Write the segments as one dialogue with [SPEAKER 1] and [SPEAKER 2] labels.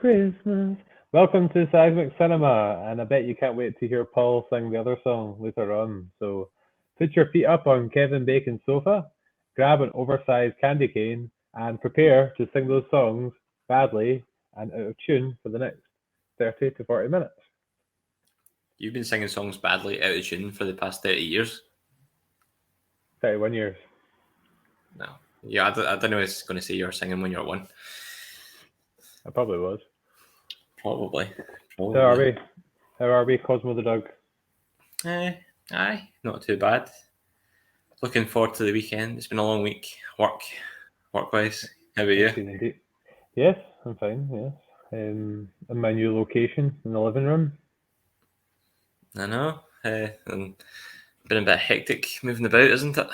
[SPEAKER 1] Christmas. Welcome to Seismic Cinema, and I bet you can't wait to hear Paul sing the other song later on. So put your feet up on Kevin Bacon's sofa, grab an oversized candy cane, and prepare to sing those songs badly and out of tune for the next 30 to 40 minutes.
[SPEAKER 2] You've been singing songs badly out of tune for the past 30 years.
[SPEAKER 1] 31 years.
[SPEAKER 2] No. Yeah, I don't know if it's going to say you were singing when you were one.
[SPEAKER 1] I probably was.
[SPEAKER 2] Probably.
[SPEAKER 1] How are we? How are we, Cosmo the dog?
[SPEAKER 2] Aye, not too bad. Looking forward to the weekend. It's been a long week. Work-wise. How about you?
[SPEAKER 1] Indeed. Yes, I'm fine, yes. In my new location in the living room.
[SPEAKER 2] I know. And been a bit hectic moving about, isn't it?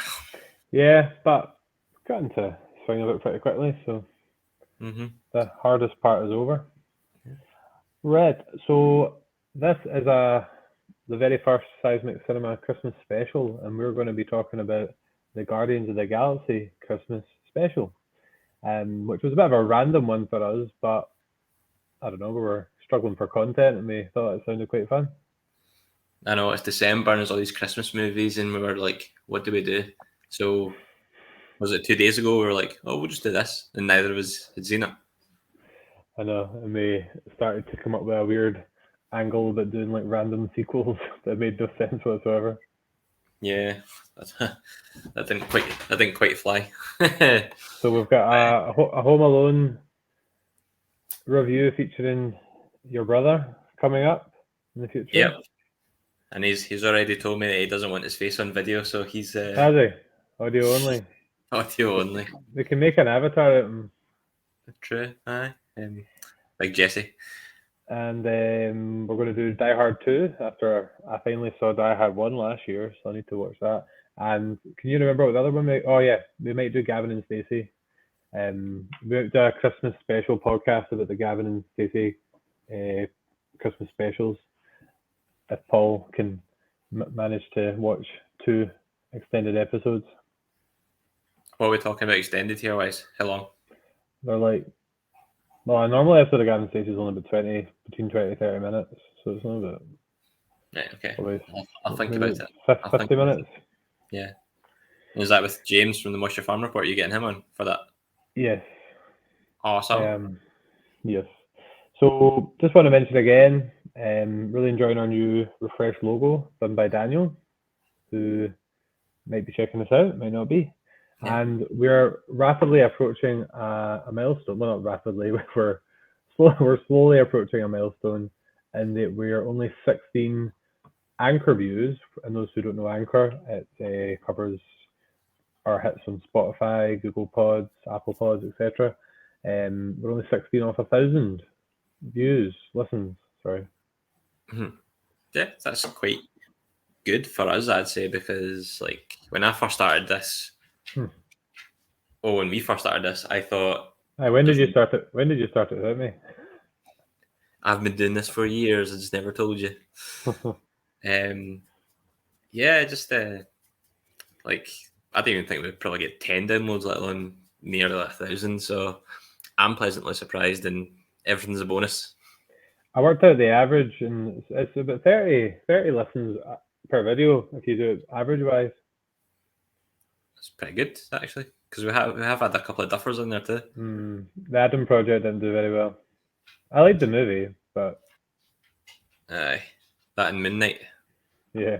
[SPEAKER 1] Yeah, but got into swing of it pretty quickly, so the hardest part is over.
[SPEAKER 2] Yeah.
[SPEAKER 1] Right, so this is the very first Seismic Cinema Christmas special, and we're going to be talking about the Guardians of the Galaxy Christmas special, which was a bit of a random one for us, but I don't know, we were struggling for content and we thought it sounded quite fun.
[SPEAKER 2] I know, it's December and there's all these Christmas movies, and we were like, what do we do? So, was it 2 days ago? We were like, oh, we'll just do this, and neither of us had seen it.
[SPEAKER 1] I know, and we started to come up with a weird angle about doing like random sequels that made no sense whatsoever.
[SPEAKER 2] Yeah, that didn't quite fly.
[SPEAKER 1] So we've got a Home Alone review featuring your brother coming up in the future.
[SPEAKER 2] Yep, and he's already told me that he doesn't want his face on video, so he's
[SPEAKER 1] Has he? Audio only.
[SPEAKER 2] Audio only.
[SPEAKER 1] We can make an avatar out of him.
[SPEAKER 2] True, aye. Like Jesse.
[SPEAKER 1] And we're going to do Die Hard 2 after I finally saw Die Hard 1 last year, so I need to watch that. And can you remember what the other one? We might do Gavin and Stacey. We might do a Christmas special podcast about the Gavin and Stacey Christmas specials. If Paul can manage to watch 2 extended episodes.
[SPEAKER 2] What are we talking about extended here, wise? How long?
[SPEAKER 1] They're like, well, a normal episode of Gavin and Stacey is only about between 20 and 30 minutes, so it's only about...
[SPEAKER 2] Right, okay.
[SPEAKER 1] Probably,
[SPEAKER 2] I'll think about it.
[SPEAKER 1] 50 minutes.
[SPEAKER 2] Yeah. Is that with James from the Moisture Farm Report? Are you getting him on for that?
[SPEAKER 1] Yes.
[SPEAKER 2] Awesome.
[SPEAKER 1] Yes. So just want to mention again, really enjoying our new refreshed logo done by Daniel, who might be checking us out, might not be. Yeah. And we're rapidly approaching a milestone. Well, not rapidly, we're slowly approaching a milestone, and that we are only 16 Anchor views. And those who don't know Anchor, it covers our hits on Spotify, Google Pods, Apple Pods, etc. We're only 16 off 1,000 listens. Sorry.
[SPEAKER 2] Mm-hmm. Yeah, that's quite good for us, I'd say, because like when I first started this, when we first started this, I thought.
[SPEAKER 1] When did you start it? When did you start it without me?
[SPEAKER 2] I've been doing this for years. I just never told you. Yeah, just like I don't even think we'd probably get 10 downloads, let alone nearly 1,000. So I'm pleasantly surprised, and everything's a bonus.
[SPEAKER 1] I worked out the average, and it's about 30 listens per video if you do it average-wise.
[SPEAKER 2] That's pretty good, actually, because we have had a couple of duffers in there too.
[SPEAKER 1] The Adam Project didn't do very well. I liked the movie, but...
[SPEAKER 2] Aye, that and Midnight.
[SPEAKER 1] Yeah.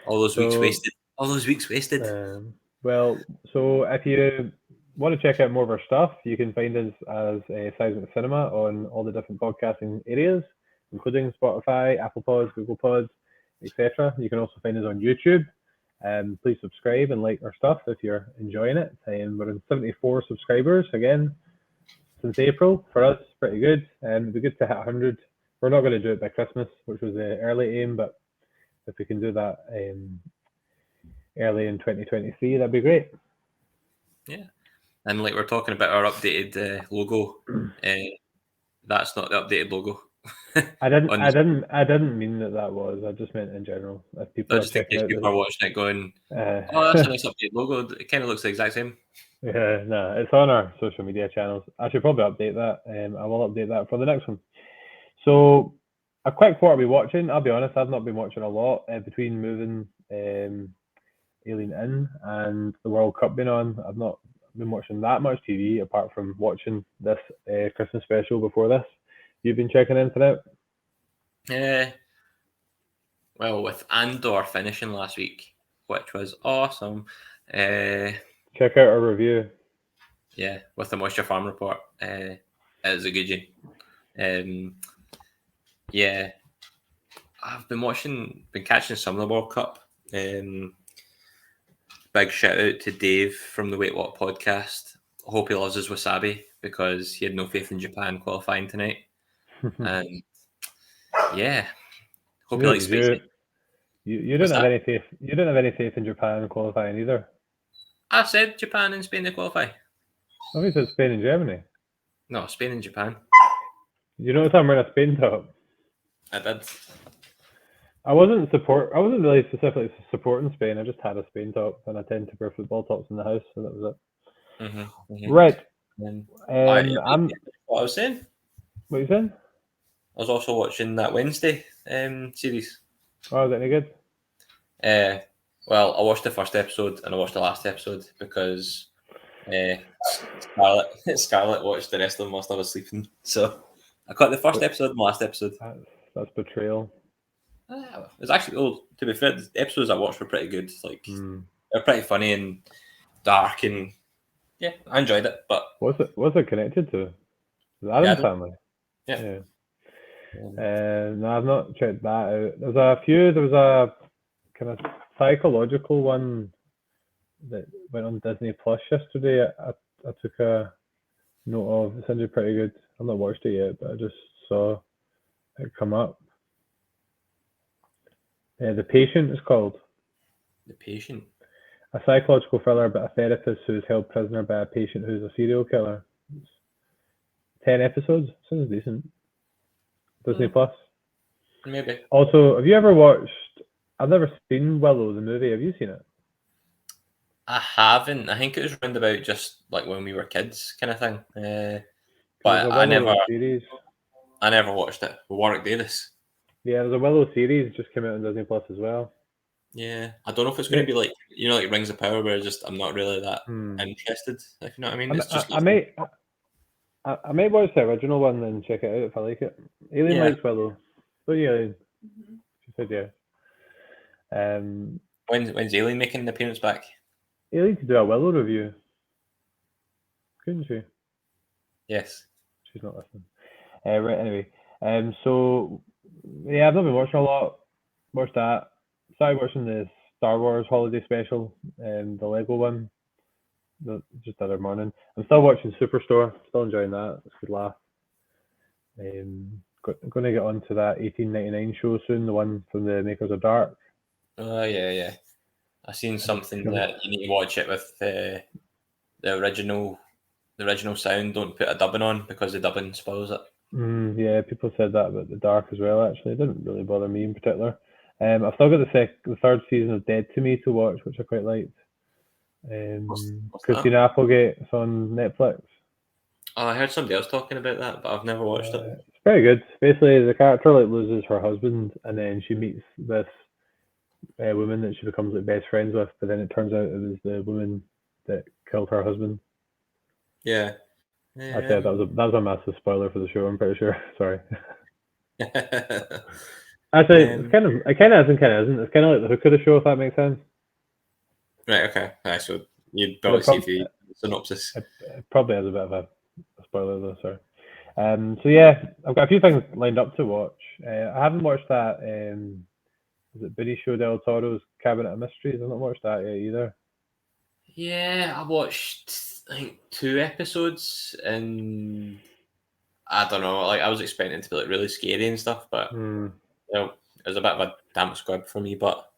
[SPEAKER 2] All those weeks wasted.
[SPEAKER 1] Well, so if you want to check out more of our stuff, you can find us as Seismic Cinema on all the different podcasting areas, including Spotify, Apple Pods, Google Pods, etc. You can also find us on YouTube. Please subscribe and like our stuff if you're enjoying it. We're in 74 subscribers again since April. For us, pretty good. It'd be good to hit 100. We're not going to do it by Christmas, which was the early aim, but if we can do that early in 2023, that'd be great.
[SPEAKER 2] Yeah, and like we're talking about our updated logo. That's not the updated logo.
[SPEAKER 1] I didn't mean that was. I just meant in general. If people
[SPEAKER 2] just in case people are watching it going, "Oh, that's a nice updated logo. It kind of looks the exact same."
[SPEAKER 1] Yeah, no, it's on our social media channels. I should probably update that. I will update that for the next one. So, a quick what are we watching? I'll be honest, I've not been watching a lot between moving Alien in and the World Cup being on. I've not been watching that much TV apart from watching this Christmas special before this. You've been checking anything out?
[SPEAKER 2] Well, with Andor finishing last week, which was awesome.
[SPEAKER 1] Check out our review.
[SPEAKER 2] Yeah, with the Moisture Farm report, it was a good one. Yeah, I've been catching some of the World Cup. Big shout out to Dave from the Wait What podcast. Hope he loves his wasabi because he had no faith in Japan qualifying tonight. And yeah, hope he likes spicy.
[SPEAKER 1] You didn't have any faith. You didn't have any faith in Japan qualifying either.
[SPEAKER 2] I said Japan and Spain to qualify.
[SPEAKER 1] I think it's Spain and Germany.
[SPEAKER 2] No, Spain and Japan.
[SPEAKER 1] You notice I'm wearing a Spain top.
[SPEAKER 2] I did.
[SPEAKER 1] I wasn't really specifically supporting Spain. I just had a Spain top, and I tend to wear football tops in the house, so that was it.
[SPEAKER 2] Mm-hmm, mm-hmm.
[SPEAKER 1] Right.
[SPEAKER 2] I'm. What I was saying.
[SPEAKER 1] What you saying?
[SPEAKER 2] I was also watching that Wednesday series.
[SPEAKER 1] Oh, is that any good?
[SPEAKER 2] Well, I watched the first episode and I watched the last episode because Scarlett watched the rest of them whilst I was sleeping. So I caught the first episode and last episode.
[SPEAKER 1] That's betrayal.
[SPEAKER 2] It's actually, to be fair, the episodes I watched were pretty good. Like they're pretty funny and dark, and yeah, I enjoyed it. But
[SPEAKER 1] what's it connected to? The Addams Family.
[SPEAKER 2] Yeah.
[SPEAKER 1] No, I've not checked that out. There was a kind of psychological one that went on Disney Plus yesterday. I took a note of. It sounded pretty good. I've not watched it yet, but I just saw it come up. The Patient is called.
[SPEAKER 2] The Patient?
[SPEAKER 1] A psychological thriller about a therapist who is held prisoner by a patient who's a serial killer. 10 episodes. Sounds decent. Disney Plus.
[SPEAKER 2] Maybe.
[SPEAKER 1] Also, have you ever watched... I've never seen Willow, the movie. Have you seen it?
[SPEAKER 2] I haven't. I think it was around about just like when we were kids kind of thing. But I never watched it with Warwick Davis.
[SPEAKER 1] Yeah, there's a Willow series just came out on Disney Plus as well.
[SPEAKER 2] Yeah, I don't know if it's going to be like, like Rings of Power, where I'm not really that interested, if you know what I mean. It's just
[SPEAKER 1] I might watch the original one and check it out if I like it. Aileen likes Willow. Don't you, Aileen? She said yeah.
[SPEAKER 2] When's Aileen making an appearance back?
[SPEAKER 1] Aileen could do a Willow review, couldn't she?
[SPEAKER 2] Yes.
[SPEAKER 1] She's not listening. Right, anyway. So, yeah, I've not been watching a lot. Watched that. Started watching the Star Wars holiday special, the Lego one, just the other morning. I'm still watching Superstore. Still enjoying that. It's a good laugh. Going to get onto that 1899 show soon, the one from the makers of Dark.
[SPEAKER 2] Oh, yeah. I've seen something that you need to watch it with the original sound. Don't put a dubbing on because the dubbing spoils it.
[SPEAKER 1] Yeah, people said that about the Dark as well. Actually, it didn't really bother me in particular. I've still got the third season of Dead to Me to watch, which I quite liked. Christina Applegate. It's on Netflix.
[SPEAKER 2] Oh, I heard somebody else talking about that, but I've never watched it.
[SPEAKER 1] It's very good. Basically, the character loses her husband, and then she meets this woman that she becomes best friends with. But then it turns out it was the woman that killed her husband.
[SPEAKER 2] Yeah.
[SPEAKER 1] I said that was a massive spoiler for the show. I'm pretty sure. Sorry. Actually, it kind of isn't. It's kind of like the hook of the show, if that makes sense.
[SPEAKER 2] Right. Okay. So you'd probably see the synopsis.
[SPEAKER 1] It probably has a bit of a spoiler though. Sorry. So yeah, I've got a few things lined up to watch. I haven't watched that. Is it Benicio del Toro's Cabinet of Mysteries? I've not watched that yet either.
[SPEAKER 2] Yeah, I watched I think 2 episodes, and I don't know. Like I was expecting it to be like really scary and stuff, but it was a bit of a damp squib for me. But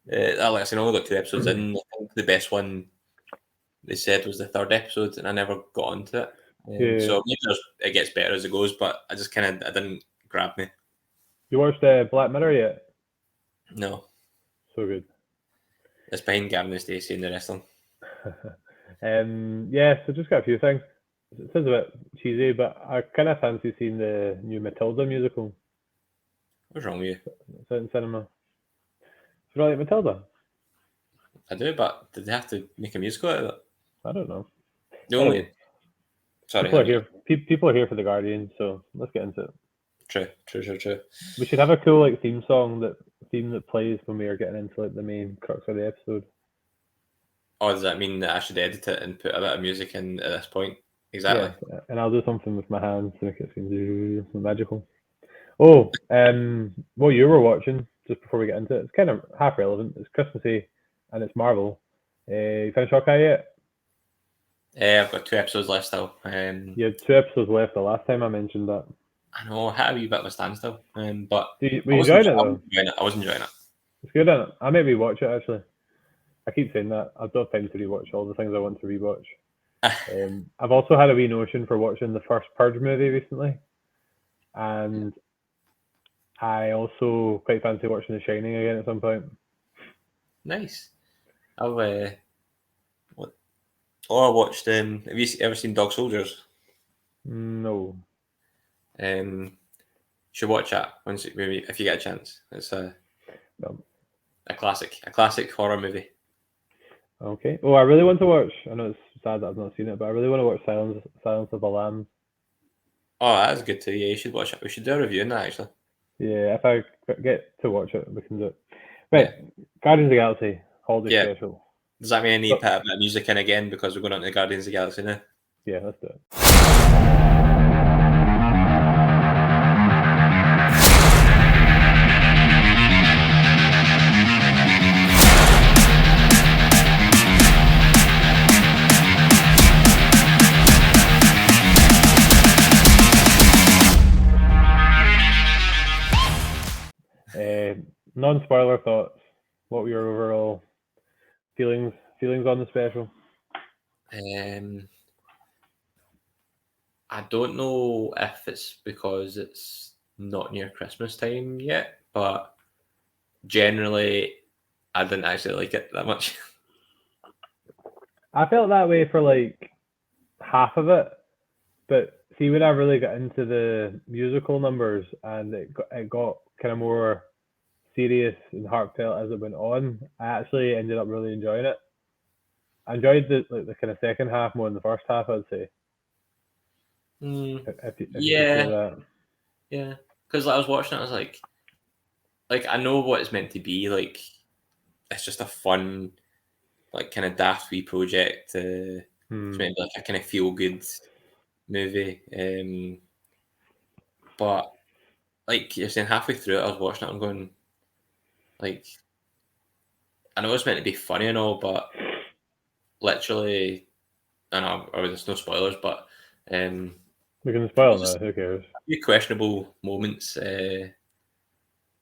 [SPEAKER 2] like I said, I only got 2 episodes in. I think the best one they said was the 3rd episode, and I never got onto it. So maybe it gets better as it goes, but I just it didn't grab me.
[SPEAKER 1] You watched Black Mirror yet?
[SPEAKER 2] No.
[SPEAKER 1] So good.
[SPEAKER 2] It's behind Gavin and Stacey and the rest of them.
[SPEAKER 1] Yeah, so just got a few things. It sounds a bit cheesy, but I kind of fancy seeing the new Matilda musical.
[SPEAKER 2] What's wrong with you?
[SPEAKER 1] It's out in cinema. Do you not like Matilda?
[SPEAKER 2] I do, but did they have to make a musical out of it?
[SPEAKER 1] I don't know.
[SPEAKER 2] The only... Sorry.
[SPEAKER 1] People are here for the Guardian, so let's get into it.
[SPEAKER 2] True.
[SPEAKER 1] We should have a cool like theme that plays when we are getting into like the main crux of the episode.
[SPEAKER 2] Oh, does that mean that I should edit it and put a bit of music in at this point? Exactly.
[SPEAKER 1] Yeah, and I'll do something with my hands to make it seem magical. Oh, what you were watching just before we get into it? It's kind of half relevant. It's Christmassy, and it's Marvel. You finished Hawkeye yet?
[SPEAKER 2] I've got 2 episodes left still.
[SPEAKER 1] You had 2 episodes left the last time I mentioned that.
[SPEAKER 2] I know, I had a wee bit of a standstill, but
[SPEAKER 1] were you enjoying it though?
[SPEAKER 2] I was enjoying it.
[SPEAKER 1] It's good, isn't it? I may rewatch it actually. I keep saying that. I've got time to rewatch all the things I want to rewatch. I've also had a wee notion for watching the first Purge movie recently, and I also quite fancy watching The Shining again at some point.
[SPEAKER 2] Nice. I watched. Have you ever seen Dog Soldiers?
[SPEAKER 1] No.
[SPEAKER 2] Should watch that maybe if you get a chance. It's a classic horror movie.
[SPEAKER 1] Okay. Oh, I really want to watch. I know it's sad that I've not seen it, but I really want to watch Silence of the Lambs.
[SPEAKER 2] Oh, that's good too. Yeah, you should watch it. We should do a review on that actually.
[SPEAKER 1] Yeah, if I get to watch it, we can do it. Right, yeah. Guardians of the Galaxy holiday special.
[SPEAKER 2] Does that mean I need to put a bit of music in again because we're going on to the Guardians of the Galaxy now?
[SPEAKER 1] Yeah, let's do it. Non-spoiler thoughts. What were your overall feelings on the special?
[SPEAKER 2] I don't know if it's because it's not near Christmas time yet, but generally I didn't actually like it that much.
[SPEAKER 1] I felt that way for like half of it, but see when I really got into the musical numbers and it got kind of more serious and heartfelt as it went on, I actually ended up really enjoying it. I enjoyed the kind of second half more than the first half, I'd say.
[SPEAKER 2] Yeah, because I was watching it, I was like I know what it's meant to be. Like, it's just a fun, like kind of daft wee project. It's meant to be like a kind of feel good movie. But like you're saying, halfway through it, I was watching it, I'm going, like, I know it's meant to be funny and all, but literally, I know there's no spoilers, but
[SPEAKER 1] we can spoil now. Who cares?
[SPEAKER 2] A few questionable moments,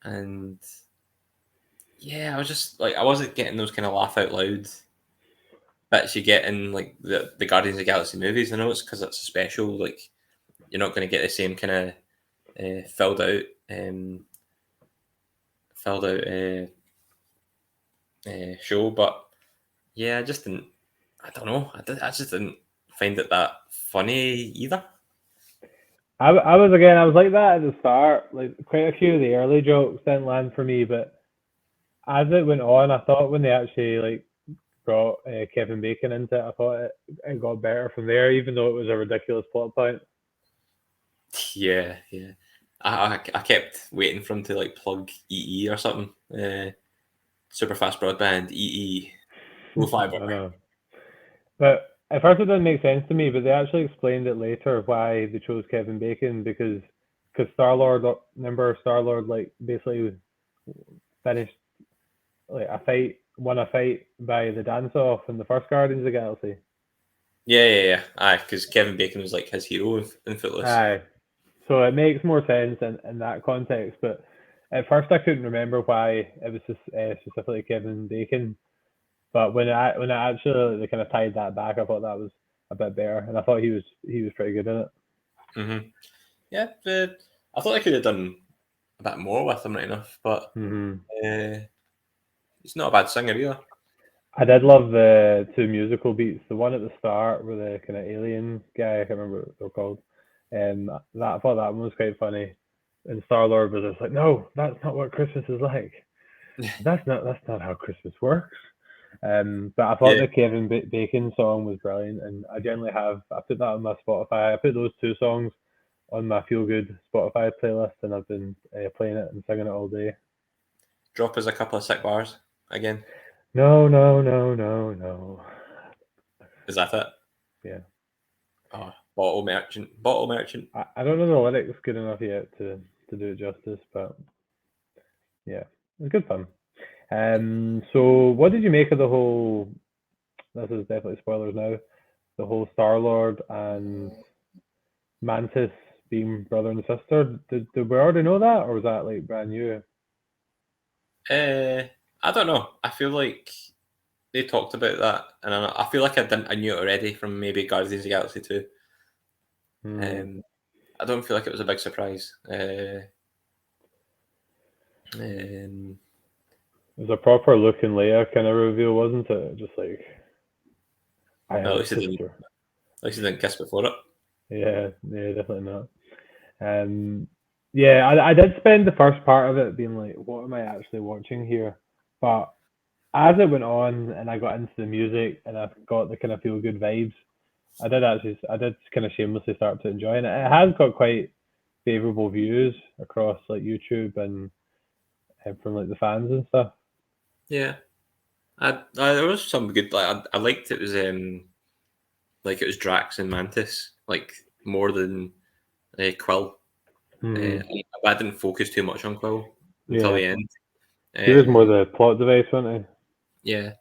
[SPEAKER 2] and yeah, I was just like, I wasn't getting those kind of laugh out loud bits you get in like the Guardians of the Galaxy movies. I know it's because it's a special, like you're not going to get the same kind of filled out show, but yeah, I just didn't. I don't know. I just didn't find it that funny either.
[SPEAKER 1] I was like that at the start. Like quite a few of the early jokes didn't land for me, but as it went on, I thought when they actually like brought Kevin Bacon into it, I thought it got better from there, even though it was a ridiculous plot point.
[SPEAKER 2] Yeah. I kept waiting for him to like plug EE or something. Super fast broadband, EE, low fiber.
[SPEAKER 1] I know. But at first it didn't make sense to me, but they actually explained it later why they chose Kevin Bacon because Star-Lord like basically finished like won a fight by the dance off in the first Guardians of the Galaxy.
[SPEAKER 2] Yeah. Aye, because Kevin Bacon was like his hero in Footloose.
[SPEAKER 1] Aye. So it makes more sense in that context, but at first I couldn't remember why it was just, specifically Kevin Bacon. But when I actually they kind of tied that back, I thought that was a bit better, and I thought he was pretty good in it.
[SPEAKER 2] Mm-hmm. Yeah, I thought I could have done a bit more with him, right enough, but he's not a bad singer either.
[SPEAKER 1] I did love the two musical beats. The one at the start with the kind of alien guy, I can't remember what they're called. That I thought that one was quite funny. And Star Lord was just like, no, that's not what Christmas is like. That's not how Christmas works. But I thought
[SPEAKER 2] Yeah.
[SPEAKER 1] the Kevin Bacon song was brilliant, and I generally I put that on my Spotify. I put those two songs on my feel good Spotify playlist, and I've been playing it and singing it all day.
[SPEAKER 2] Drop us a couple of sick bars again.
[SPEAKER 1] No, no, no, no, no.
[SPEAKER 2] Is that it?
[SPEAKER 1] Yeah.
[SPEAKER 2] Oh, bottle merchant. Bottle merchant.
[SPEAKER 1] I don't know the lyrics good enough yet to do it justice, but yeah, it was good fun. So what did you make of the whole? This is definitely spoilers now. The whole Star Lord and Mantis being brother and sister. Did we already know that, or was that like brand new?
[SPEAKER 2] I don't know. I feel like they talked about that, and I feel like I knew it already from maybe Guardians of the Galaxy 2. I don't feel like it was a big surprise.
[SPEAKER 1] It was a proper looking Leia kind of reveal, wasn't it? Just like I have
[SPEAKER 2] at
[SPEAKER 1] a
[SPEAKER 2] least it didn't.
[SPEAKER 1] sister.
[SPEAKER 2] At least it didn't kiss before it.
[SPEAKER 1] Yeah, definitely not. Yeah, I did spend the first part of it being like, what am I actually watching here? But as it went on and I got into the music and I got the kind of feel good vibes, I did kind of shamelessly start to enjoy it. It has got quite favorable views across like YouTube and from like the fans and stuff.
[SPEAKER 2] Yeah, there was some good. Like I liked it was like it was Drax and Mantis like more than Quill. I didn't focus too much on Quill until
[SPEAKER 1] Yeah,
[SPEAKER 2] the end.
[SPEAKER 1] he was more the plot device, wasn't
[SPEAKER 2] Yeah,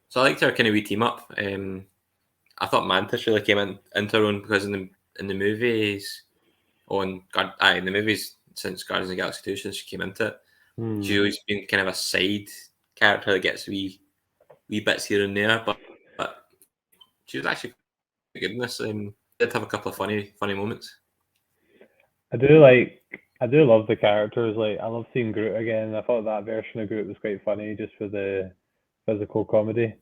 [SPEAKER 2] so I liked her kind of wee team up. I thought Mantis really came into her own because in the movies, in the movies since Guardians of the Galaxy 2, since she came into it, she's
[SPEAKER 1] he?
[SPEAKER 2] always been kind of a side character that gets wee bits here and there, but she was actually quite good in this. Did have a couple of funny moments.
[SPEAKER 1] I do love the characters. Like I love seeing Groot again. I thought that version of Groot was quite funny just for the physical comedy.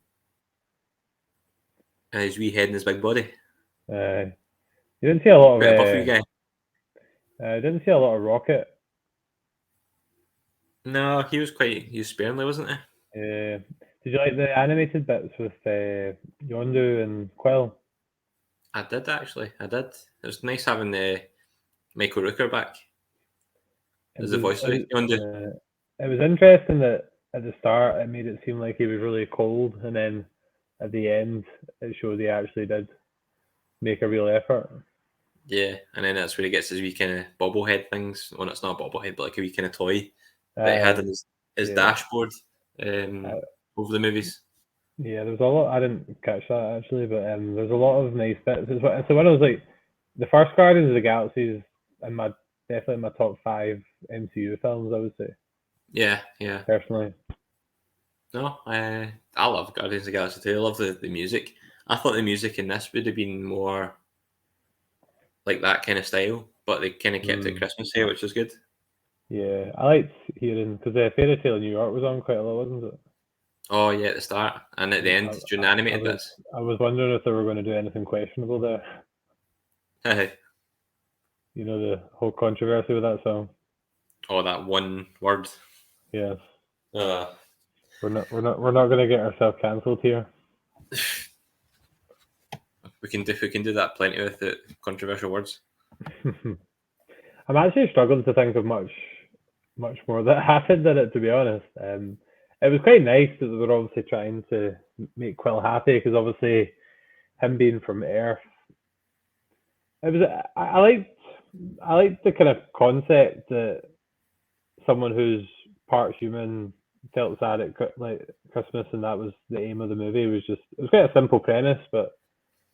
[SPEAKER 2] And his wee head and his big body.
[SPEAKER 1] You didn't see a lot of
[SPEAKER 2] Quite a buff wee guy.
[SPEAKER 1] didn't see a lot of Rocket.
[SPEAKER 2] No, he was sparingly, wasn't he?
[SPEAKER 1] Did you like the animated bits with Yondu and Quill?
[SPEAKER 2] I did actually. I did. It was nice having Michael Rooker back
[SPEAKER 1] It
[SPEAKER 2] as the
[SPEAKER 1] was
[SPEAKER 2] voice of Yondu.
[SPEAKER 1] it was interesting that at the start it made it seem like he was really cold, and then at the end it showed he actually did make a real effort.
[SPEAKER 2] Yeah, and then that's where he gets his wee kind of bobblehead things. Well, it's not a bobblehead, but like a wee kind of toy that he had on his dashboard over the movies.
[SPEAKER 1] Yeah, there was a lot. I didn't catch that actually, but there's a lot of nice bits. So when I was like, the first Guardians of the Galaxy is definitely in my top 5 MCU films. I would say.
[SPEAKER 2] Yeah.
[SPEAKER 1] Personally.
[SPEAKER 2] No, I love Guardians of the Galaxy 2. I love the music. I thought the music in this would have been more like that kind of style, but they kind of kept it Christmas here, which was good.
[SPEAKER 1] Yeah, I liked hearing because Fairy Tale of New York was on quite a lot, wasn't it?
[SPEAKER 2] Oh yeah, at the start and at the end during the animated bits.
[SPEAKER 1] I was wondering if they were going to do anything questionable there. You know the whole controversy with that song.
[SPEAKER 2] Oh, that one word.
[SPEAKER 1] Yes. We're not going to get ourselves cancelled here.
[SPEAKER 2] We can do that plenty with the controversial words.
[SPEAKER 1] I'm actually struggling to think of much more that happened in it, to be honest. It was quite nice that they were obviously trying to make Quill happy because obviously him being from Earth, it was I liked the kind of concept that someone who's part human felt sad at like Christmas, and that was the aim of the movie. It was quite a simple premise, but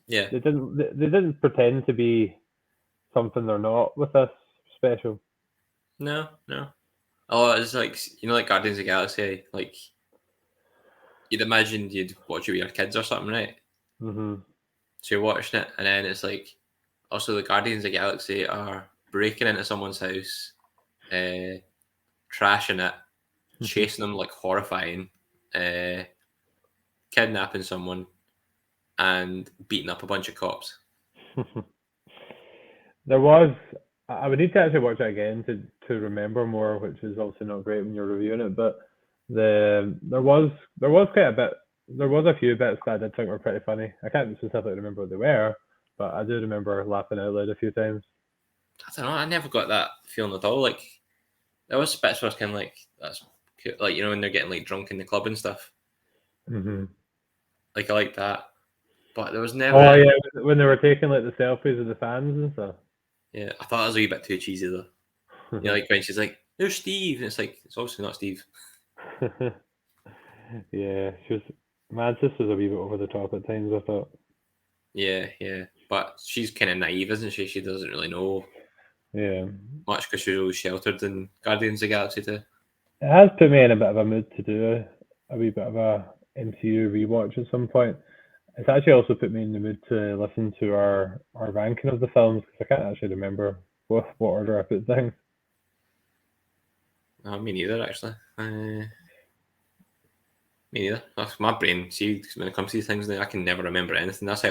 [SPEAKER 2] yeah,
[SPEAKER 1] they didn't pretend to be something they're not with this special.
[SPEAKER 2] No. Oh, it's like like Guardians of the Galaxy. Like you'd imagine you'd watch it with your kids or something, right?
[SPEAKER 1] Mm-hmm.
[SPEAKER 2] So you're watching it, and then it's like also the Guardians of the Galaxy are breaking into someone's house, trashing it, chasing them like horrifying, kidnapping someone and beating up a bunch of cops.
[SPEAKER 1] There was. I would need to actually watch it again to remember more, which is also not great when you're reviewing it. But there was quite a bit. There was a few bits that I did think were pretty funny. I can't specifically remember what they were, but I do remember laughing out loud a few times.
[SPEAKER 2] I don't know. I never got that feeling at all. Like there was bits where I was kind of like, that's cute. Like, you know, when they're getting like drunk in the club and stuff.
[SPEAKER 1] Mm-hmm.
[SPEAKER 2] Like I like that, but there was never.
[SPEAKER 1] Oh yeah, when they were taking like the selfies of the fans and stuff.
[SPEAKER 2] Yeah, I thought it was a wee bit too cheesy though. You know, like when she's like, "There's Steve," and it's like it's obviously not Steve.
[SPEAKER 1] Yeah, she was. Mantis was a wee bit over the top at times, I thought.
[SPEAKER 2] Yeah, but she's kind of naive, isn't she? She doesn't really know much because she's always sheltered in Guardians of the Galaxy too.
[SPEAKER 1] It has put me in a bit of a mood to do a wee bit of a MCU rewatch at some point. It's actually also put me in the mood to listen to our ranking of the films because I can't actually remember what order I put things.
[SPEAKER 2] No, me neither, actually. Me neither. That's my brain. See, when it comes to these things, I can never remember anything. That's how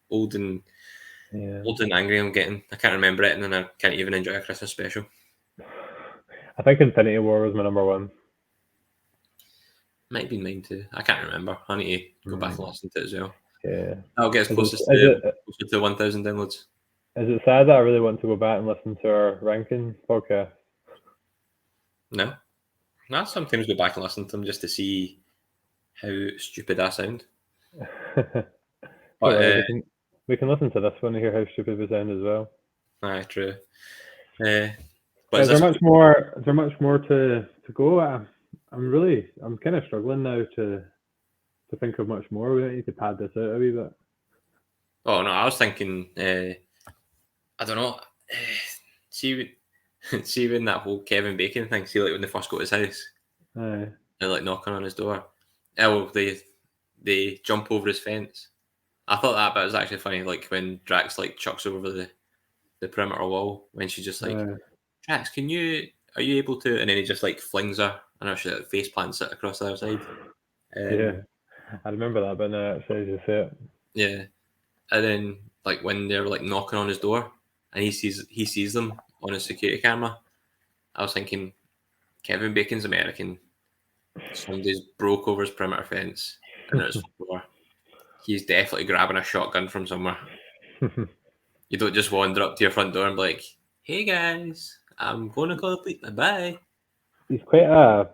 [SPEAKER 2] old and angry I'm getting. I can't remember it, and then I can't even enjoy a Christmas special.
[SPEAKER 1] I think Infinity War was my number one.
[SPEAKER 2] Might be mine too. I can't remember. I need to go back and listen to it as well.
[SPEAKER 1] Yeah.
[SPEAKER 2] I'll get as close to 1,000 downloads.
[SPEAKER 1] Is it sad that I really want to go back and listen to our ranking podcast?
[SPEAKER 2] No. I sometimes go back and listen to them just to see how stupid I sound.
[SPEAKER 1] But we can listen to this one and hear how stupid we sound as well.
[SPEAKER 2] Aye, true.
[SPEAKER 1] But is there much more? Is there much more to go? I'm kind of struggling now to think of much more. We don't need to pad this out a wee bit.
[SPEAKER 2] Oh no, I was thinking. I don't know. See when that whole Kevin Bacon thing. See, like when they first go to his house,
[SPEAKER 1] Aye.
[SPEAKER 2] They're like knocking on his door. Oh, they jump over his fence. I thought that bit was actually funny. Like when Drax like chucks over the perimeter wall when she's just like, Drax, are you able to? And then he just like flings her, and her she like face plants it across the other side.
[SPEAKER 1] Yeah, I remember that, but now actually you say it.
[SPEAKER 2] Yeah, and then like when they're like knocking on his door, and he sees them on his security camera. I was thinking, Kevin Bacon's American. Somebody's broke over his perimeter fence, and there's he's definitely grabbing a shotgun from somewhere. You don't just wander up to your front door and be like, "Hey guys, I'm going to go to sleep. Bye."
[SPEAKER 1] He's quite a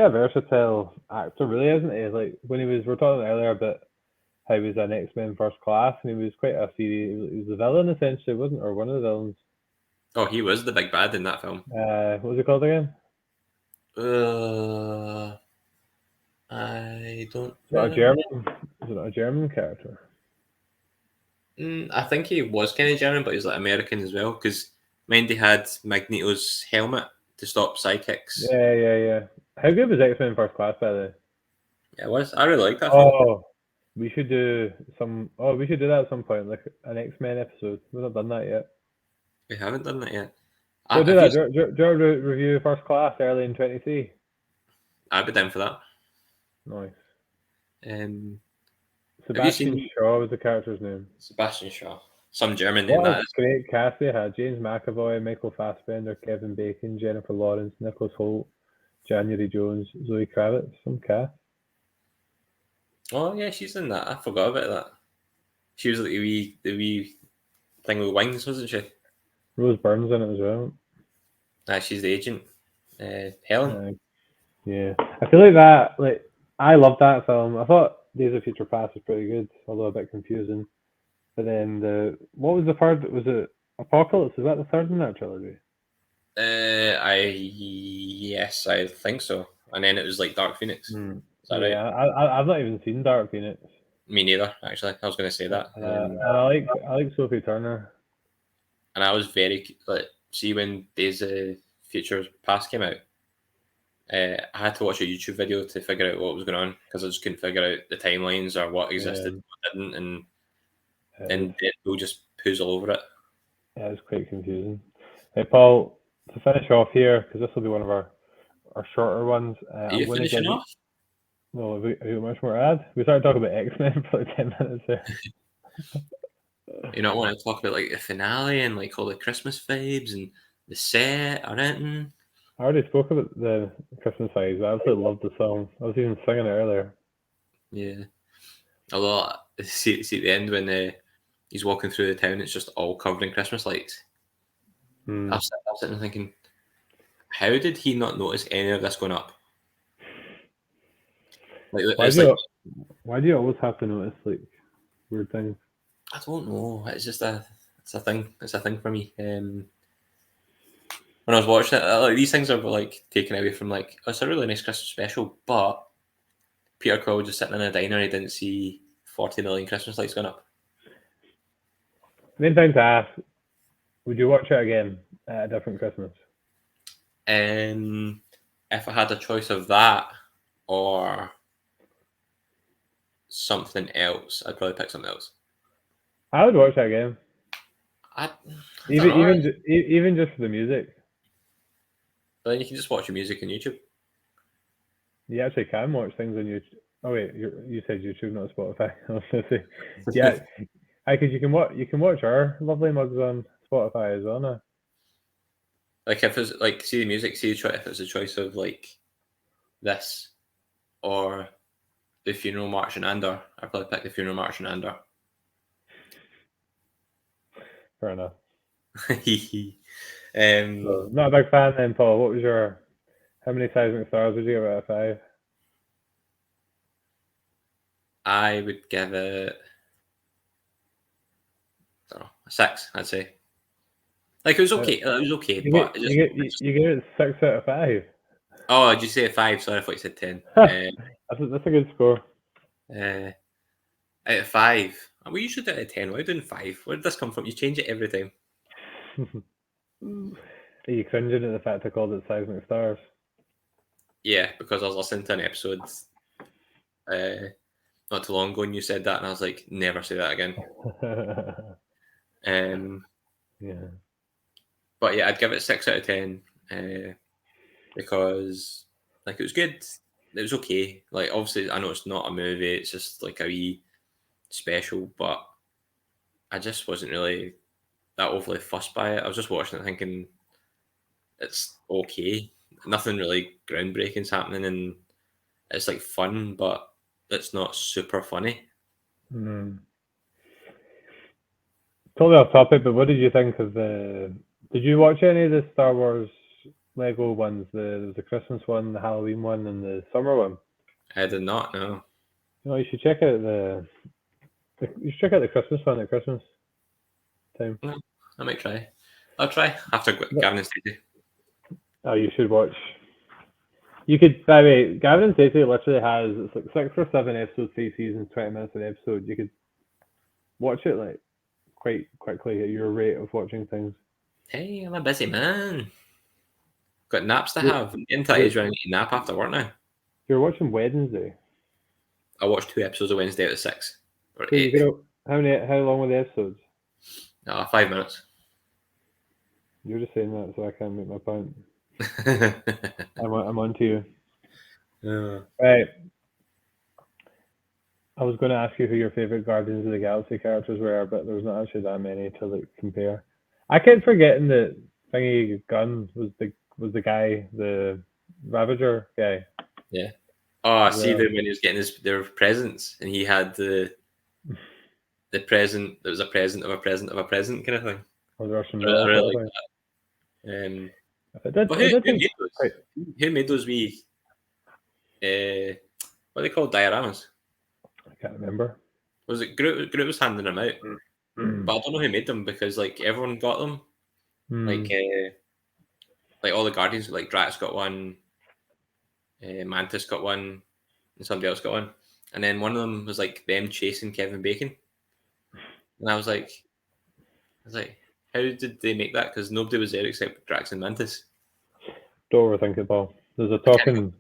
[SPEAKER 1] versatile actor, really, isn't he? Like when we were talking earlier about how he was an X-Men First Class, and he was quite a serious. He was the villain essentially, wasn't, or one of the villains.
[SPEAKER 2] Oh, he was the big bad in that film.
[SPEAKER 1] What was it called again?
[SPEAKER 2] I don't.
[SPEAKER 1] Is it a German character?
[SPEAKER 2] I think he was kind of German, but he's like American as well. Because Mindy had Magneto's helmet to stop sidekicks.
[SPEAKER 1] Yeah. How good was X-Men First Class, by the way?
[SPEAKER 2] Yeah, it was. I really liked that film.
[SPEAKER 1] We should do that at some point, like an X-Men episode. We've not done that yet.
[SPEAKER 2] We haven't done that yet.
[SPEAKER 1] We'll do that. Do you want to review First Class early in 23?
[SPEAKER 2] I'd be down for that.
[SPEAKER 1] Nice. Sebastian Shaw was the character's name.
[SPEAKER 2] Sebastian Shaw. Some German name that is.
[SPEAKER 1] Great cast they had. James McAvoy, Michael Fassbender, Kevin Bacon, Jennifer Lawrence, Nicholas Hoult, January Jones, Zoe Kravitz. Some cast.
[SPEAKER 2] Oh yeah, she's in that. I forgot about that. She was like the wee thing with wings, wasn't she?
[SPEAKER 1] Rose Byrne's in it as well.
[SPEAKER 2] She's the agent. Helen.
[SPEAKER 1] Yeah, I feel like that. Like I loved that film. I thought Days of Future Past was pretty good, although a bit confusing. But then what was the third? Was it Apocalypse? Is that the third in that trilogy?
[SPEAKER 2] Yes, I think so. And then it was like Dark Phoenix. Is that right?
[SPEAKER 1] I've not even seen Dark Phoenix.
[SPEAKER 2] Me neither, actually. I was going to say that.
[SPEAKER 1] I like Sophie Turner.
[SPEAKER 2] And I was very see when Days of Future Past came out. I had to watch a YouTube video to figure out what was going on because I just couldn't figure out the timelines or what existed, what didn't, and Deadpool just poos all over it.
[SPEAKER 1] Yeah, it was quite confusing. Hey, Paul, to finish off here, because this will be one of our shorter ones.
[SPEAKER 2] Are you finishing off?
[SPEAKER 1] Well, have we got much more to add? We started talking about X-Men for like 10 minutes there.
[SPEAKER 2] You not want to talk about like the finale and like all the Christmas vibes and the set or anything?
[SPEAKER 1] I already spoke about the Christmas vibes. I absolutely loved the song. I was even singing it earlier.
[SPEAKER 2] Yeah. Although, see at the end when he's walking through the town, it's just all covered in Christmas lights.
[SPEAKER 1] Hmm.
[SPEAKER 2] I was sitting there thinking, how did he not notice any of this going up? Like,
[SPEAKER 1] Why
[SPEAKER 2] it's
[SPEAKER 1] do
[SPEAKER 2] like,
[SPEAKER 1] why do you always have to notice like weird things?
[SPEAKER 2] I don't know. It's just it's a thing. It's a thing for me. When I was watching it, like, these things are like taken away from like, oh, it's a really nice Christmas special, but Peter Quill just sitting in a diner, he didn't see 40 million Christmas lights going up.
[SPEAKER 1] Main thing to ask: would you watch it again at a different Christmas?
[SPEAKER 2] If I had a choice of that or something else, I'd probably pick something else.
[SPEAKER 1] I would watch it again.
[SPEAKER 2] I
[SPEAKER 1] Even
[SPEAKER 2] don't know.
[SPEAKER 1] even just for the music.
[SPEAKER 2] But then you can just watch your music on YouTube.
[SPEAKER 1] You actually can watch things on YouTube. Oh wait, you said YouTube, not Spotify. I was gonna say, yeah, because you can watch our lovely mugs on Spotify as well now.
[SPEAKER 2] Like if it's like see the music, see if it's a choice of like this or the Funeral March and Andor, I'd probably pick the Funeral March and Andor.
[SPEAKER 1] Fair enough.
[SPEAKER 2] um,
[SPEAKER 1] Not a big fan then, Paul. What was your how many seismic stars would you give out of 5?
[SPEAKER 2] I would give it, I don't know, a 6. I'd say. Like it was okay. It was okay, but it just.
[SPEAKER 1] You gave it 6 out of 5.
[SPEAKER 2] Oh, did you say a 5? Sorry, I thought you said 10.
[SPEAKER 1] That's a good score.
[SPEAKER 2] Out of 5. We usually do it at 10. Why doing 5? Where did this come from? You change it every time.
[SPEAKER 1] Are you cringing at the fact I called it seismic stars?
[SPEAKER 2] Yeah, because I was listening to an episode not too long ago and you said that, and I was like, never say that again.
[SPEAKER 1] Yeah.
[SPEAKER 2] But yeah, I'd give it 6 out of 10 because like it was good. It was okay. Like obviously, I know it's not a movie; it's just like a wee special. But I just wasn't really that overly fussed by it. I was just watching it thinking it's okay. Nothing really groundbreaking's happening, and it's like fun, but it's not super funny.
[SPEAKER 1] Mm. Totally off topic, but what did you think of the? Did you watch any of the Star Wars Lego ones? The Christmas one, the Halloween one, and the summer one.
[SPEAKER 2] I did not know.
[SPEAKER 1] You know, you should check out you should check out the Christmas one at Christmas time.
[SPEAKER 2] No, I might try. I'll try after Gavin and Stacey.
[SPEAKER 1] Oh, you should watch. You could, by the way, Gavin and Stacey literally has, it's like 6 or 7 episodes, 3 seasons, 20 minutes an episode. You could watch it like quite quickly at your rate of watching things.
[SPEAKER 2] Hey, I'm a busy man. Got naps to have. Into that age where I need to nap after work now.
[SPEAKER 1] You're watching Wednesday.
[SPEAKER 2] I watched 2 episodes of Wednesday out of 6. Or
[SPEAKER 1] So
[SPEAKER 2] 8.
[SPEAKER 1] How long were the episodes?
[SPEAKER 2] 5 minutes.
[SPEAKER 1] You're just saying that so I can't make my point. I'm on to you. Right. I was going to ask you who your favorite Guardians of the Galaxy characters were, but there's not actually that many to like compare. I kept forgetting that Thingy Gunn was the guy, the Ravager guy.
[SPEAKER 2] Yeah. Oh, I see them when he was getting their presents, and he had the present that was a present of a present of a present kind of thing.
[SPEAKER 1] Oh, there are some
[SPEAKER 2] really like that. Who made those wee what are they called, dioramas?
[SPEAKER 1] I can't remember.
[SPEAKER 2] Was it Groot was handing them out? But I don't know who made them because like everyone got them. Like all the Guardians, like Drax got one, Mantis got one, and somebody else got one. And then one of them was like them chasing Kevin Bacon. And I was like, how did they make that? Because nobody was there except Drax and Mantis.
[SPEAKER 1] Don't overthink it, Paul. There's a talking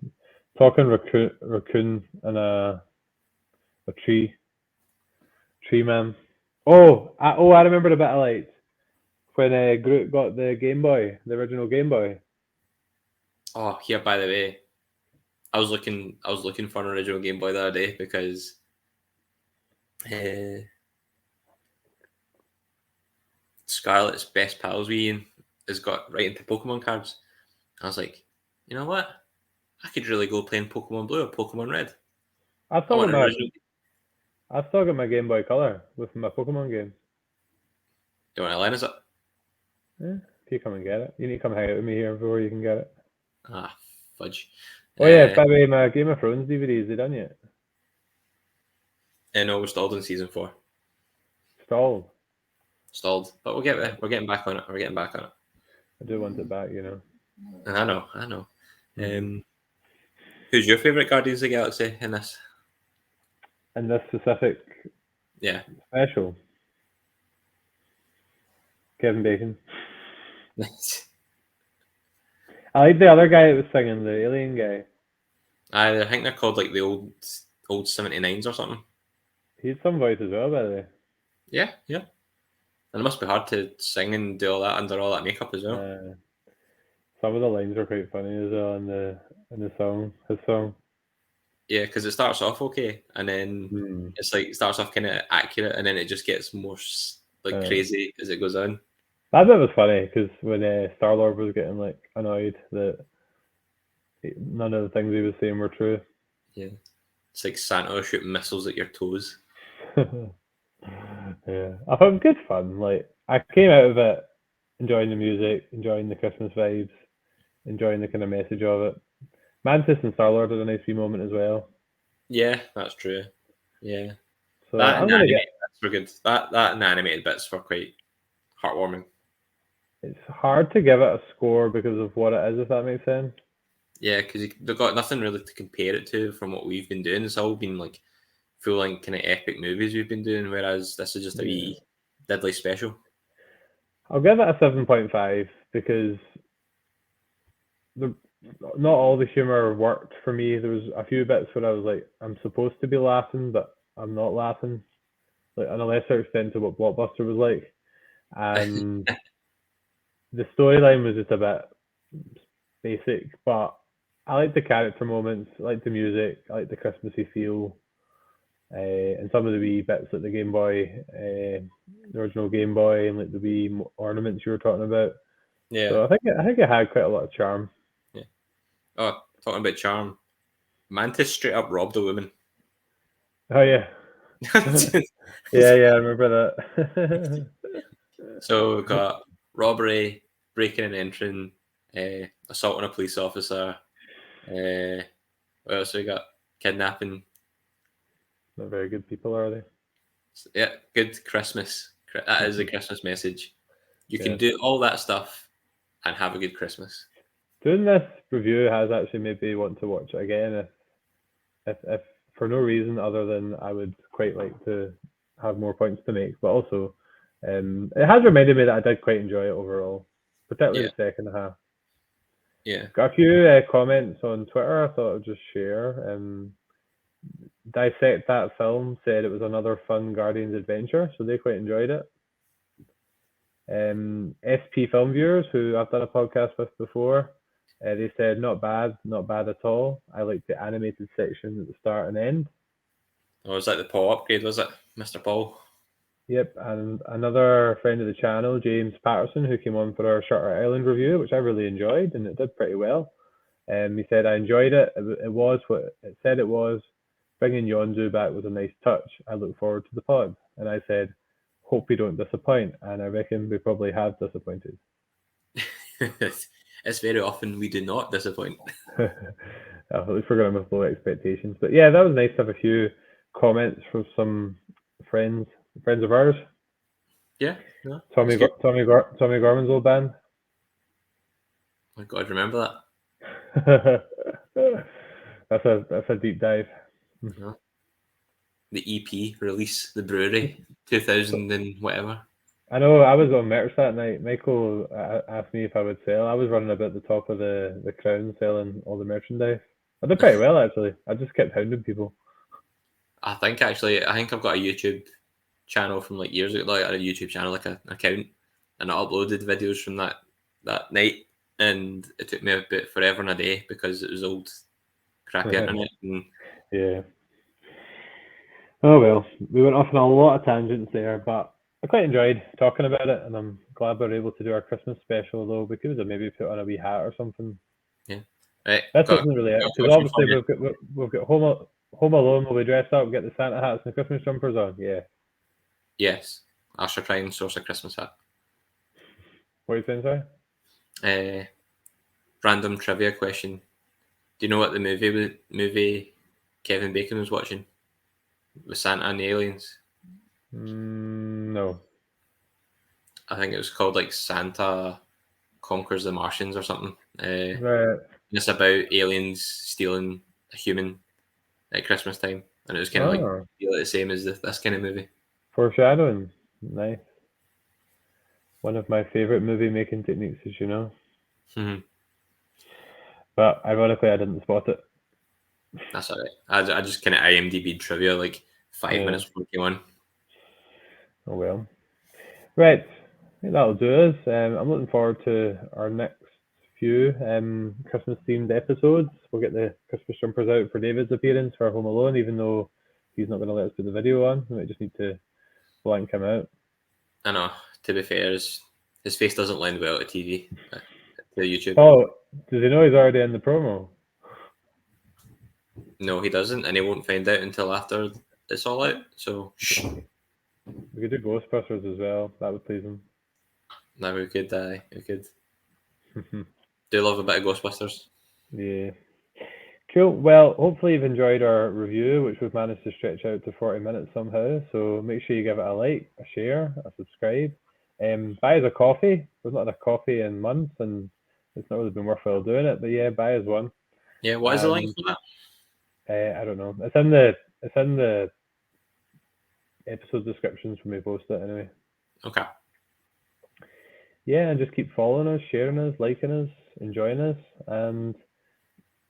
[SPEAKER 1] raccoon and a tree man. I remember the bit I liked when Groot got the Game Boy, the original Game Boy.
[SPEAKER 2] Oh, here, by the way, I was looking for an original Game Boy the other day because Scarlett's best pals with Ian has got right into Pokemon cards. I was like, you know what? I could really go playing Pokemon Blue or Pokemon Red.
[SPEAKER 1] I've still got my Game Boy Color with my Pokemon game.
[SPEAKER 2] Do you want to lend us it?
[SPEAKER 1] Yeah, if you come and get it. You need to come hang out with me here before you can get it.
[SPEAKER 2] Ah, fudge.
[SPEAKER 1] Oh yeah, by the way, my Game of Thrones DVD, is it done yet?
[SPEAKER 2] No, we're stalled in season 4. Stalled, but we're getting back on it. We're getting back on it.
[SPEAKER 1] I do want it back,
[SPEAKER 2] I know. Who's your favourite Guardians of the Galaxy in this?
[SPEAKER 1] In this specific special? Kevin Bacon. I like the other guy that was singing, the alien guy.
[SPEAKER 2] I think they're called like the old 79s or something.
[SPEAKER 1] He had some voice as well, by the way.
[SPEAKER 2] Yeah. And it must be hard to sing and do all that under all that makeup as well.
[SPEAKER 1] Some of the lines are quite funny as well in the song, his song.
[SPEAKER 2] Yeah, because it starts off okay, and then it's like it starts off kind of accurate, and then it just gets more crazy as it goes on.
[SPEAKER 1] That bit was funny because when Star-Lord was getting like annoyed that none of the things he was saying were true.
[SPEAKER 2] Yeah, it's like Santa shooting missiles at your toes.
[SPEAKER 1] Yeah, I thought it was good fun. Like I came out of it enjoying the music, enjoying the Christmas vibes, enjoying the kind of message of it. Mantis and Star-Lord had a nice wee moment as well.
[SPEAKER 2] Yeah, that's true. Yeah,
[SPEAKER 1] so
[SPEAKER 2] that and animated bits were good. That and animated bits were quite heartwarming.
[SPEAKER 1] It's hard to give it a score because of what it is, if that makes sense.
[SPEAKER 2] Yeah, because they've got nothing really to compare it to from what we've been doing. It's all been like full-length kind of epic movies we've been doing, whereas this is just a wee Deadly special.
[SPEAKER 1] I'll give it a 7.5 because not all the humor worked for me. There was a few bits where I was like, I'm supposed to be laughing, but I'm not laughing. Like on a lesser extent to what Blockbuster was like. And the storyline was just a bit basic, but I like the character moments, I like the music, I like the Christmassy feel, and some of the wee bits like the Game Boy, the original Game Boy, and like the wee ornaments you were talking about.
[SPEAKER 2] Yeah.
[SPEAKER 1] So I think it had quite a lot of charm.
[SPEAKER 2] Yeah. Oh, talking about charm, Mantis straight up robbed a woman.
[SPEAKER 1] Oh yeah. yeah, I remember that.
[SPEAKER 2] So we've got robbery, breaking and entering, assault on a police officer. What else we got? Kidnapping.
[SPEAKER 1] Not very good people, are they?
[SPEAKER 2] Yeah, good Christmas. That is a Christmas message. You can do all that stuff and have a good Christmas.
[SPEAKER 1] Doing this review has actually made me want to watch it again. If for no reason other than I would quite like to have more points to make, but also it has reminded me that I did quite enjoy it overall, particularly the second half.
[SPEAKER 2] Yeah.
[SPEAKER 1] Got a few comments on Twitter I thought I'd just share. Dissect That Film said it was another fun Guardians adventure, so they quite enjoyed it. SP Film Viewers, who I've done a podcast with before, they said not bad at all. I liked the animated section at the start and end.
[SPEAKER 2] Oh, was that the Paul upgrade, was it? Mr. Paul?
[SPEAKER 1] Yep, and another friend of the channel, James Patterson, who came on for our Shutter Island review, which I really enjoyed, and it did pretty well. He said, I enjoyed it. It was what it said it was. Bringing Yondu back was a nice touch. I look forward to the pod. And I said, hope we don't disappoint. And I reckon we probably have disappointed.
[SPEAKER 2] It's very often we do not disappoint.
[SPEAKER 1] At least we're going with low expectations. But yeah, that was nice to have a few comments from some friends of ours.
[SPEAKER 2] Yeah.
[SPEAKER 1] Tommy Gorman's old band.
[SPEAKER 2] Oh my God, remember that?
[SPEAKER 1] That's a deep dive.
[SPEAKER 2] Uh-huh. The EP release, the brewery, 2000 and whatever.
[SPEAKER 1] I know, I was on merch that night. Michael asked me if I would sell. I was running about the top of the crown selling all the merchandise. I did pretty well, actually. I just kept hounding people.
[SPEAKER 2] I think I've got a YouTube channel from like years ago, like a YouTube channel, like an account, and I uploaded videos from that night, and it took me a bit forever and a day because it was old crappy internet. And
[SPEAKER 1] Yeah. Oh well, we went off on a lot of tangents there, but I quite enjoyed talking about it, and I'm glad we were able to do our Christmas special. Though we could have maybe put on a wee hat or something.
[SPEAKER 2] right,
[SPEAKER 1] This
[SPEAKER 2] got
[SPEAKER 1] isn't really it
[SPEAKER 2] a
[SPEAKER 1] because
[SPEAKER 2] question for
[SPEAKER 1] obviously
[SPEAKER 2] you.
[SPEAKER 1] we've got Home Alone. Will we dress up, get the Santa hats and the Christmas jumpers on? Yeah.
[SPEAKER 2] Yes, I shall try and source a Christmas hat.
[SPEAKER 1] What are you saying, sorry?
[SPEAKER 2] Random trivia question. Do you know what the movie Kevin Bacon was watching with Santa and the aliens?
[SPEAKER 1] No.
[SPEAKER 2] I think it was called like Santa Conquers the Martians or something.
[SPEAKER 1] Right.
[SPEAKER 2] It's about aliens stealing a human at Christmas time, and it was kind of like the same as this kind of movie.
[SPEAKER 1] Foreshadowing. Nice. One of my favorite movie making techniques, as you know.
[SPEAKER 2] Mm-hmm.
[SPEAKER 1] But ironically, I didn't spot it.
[SPEAKER 2] That's all right. I just kind of IMDb trivia like 5 minutes before it came on.
[SPEAKER 1] Oh well. Right. I think that'll do us. I'm looking forward to our next few Christmas themed episodes. We'll get the Christmas jumpers out for David's appearance for Home Alone, even though he's not going to let us put the video on. We might just need to blank him out.
[SPEAKER 2] I know. To be fair, his face doesn't lend well to TV, to YouTube.
[SPEAKER 1] Oh, does he know he's already in the promo?
[SPEAKER 2] No, he doesn't, and he won't find out until after it's all out. So, shh.
[SPEAKER 1] We could do Ghostbusters as well. That would please him.
[SPEAKER 2] No, we could. We could. Do love a bit of Ghostbusters.
[SPEAKER 1] Yeah. Cool. Well, hopefully you've enjoyed our review, which we've managed to stretch out to 40 minutes somehow. So make sure you give it a like, a share, a subscribe. Buy us a coffee. We've not had a coffee in months, and it's not really been worthwhile doing it. But yeah, buy us one.
[SPEAKER 2] Yeah, what is the link for that?
[SPEAKER 1] I don't know. It's in the episode descriptions when we post it anyway.
[SPEAKER 2] Okay.
[SPEAKER 1] Yeah, and just keep following us, sharing us, liking us, enjoying us, and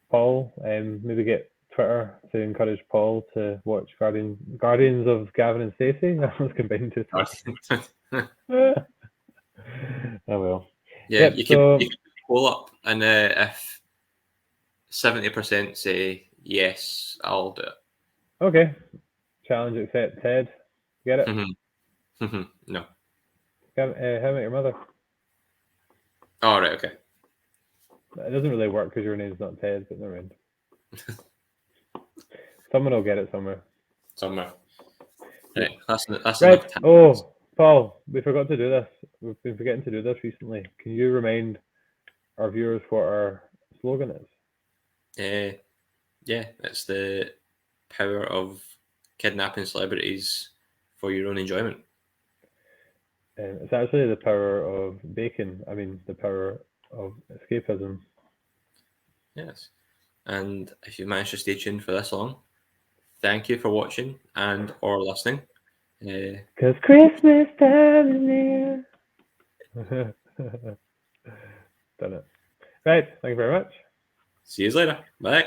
[SPEAKER 1] Paul, maybe get Twitter to encourage Paul to watch Guardians of Gavin and Stacey. I was combined two things. Oh well.
[SPEAKER 2] Yeah,
[SPEAKER 1] Yep,
[SPEAKER 2] you can pull up, and if 70% say yes, I'll do it.
[SPEAKER 1] Okay. Challenge accepted. Get it?
[SPEAKER 2] No.
[SPEAKER 1] How about your mother?
[SPEAKER 2] Oh, right, okay.
[SPEAKER 1] It doesn't really work because your name's not Ted, but never mind. Someone will get it somewhere.
[SPEAKER 2] Somewhere. Right, that's
[SPEAKER 1] right.
[SPEAKER 2] enough time.
[SPEAKER 1] Oh, Paul, we forgot to do this. We've been forgetting to do this recently. Can you remind our viewers what our slogan is?
[SPEAKER 2] Yeah, it's the power of kidnapping celebrities for your own enjoyment.
[SPEAKER 1] It's actually the power of bacon. I mean, the power of escapism.
[SPEAKER 2] Yes. And if you managed to stay tuned for this long, thank you for watching and or listening.
[SPEAKER 1] Because Christmas time is near. Done it. Right. Thank you very much.
[SPEAKER 2] See you later. Bye.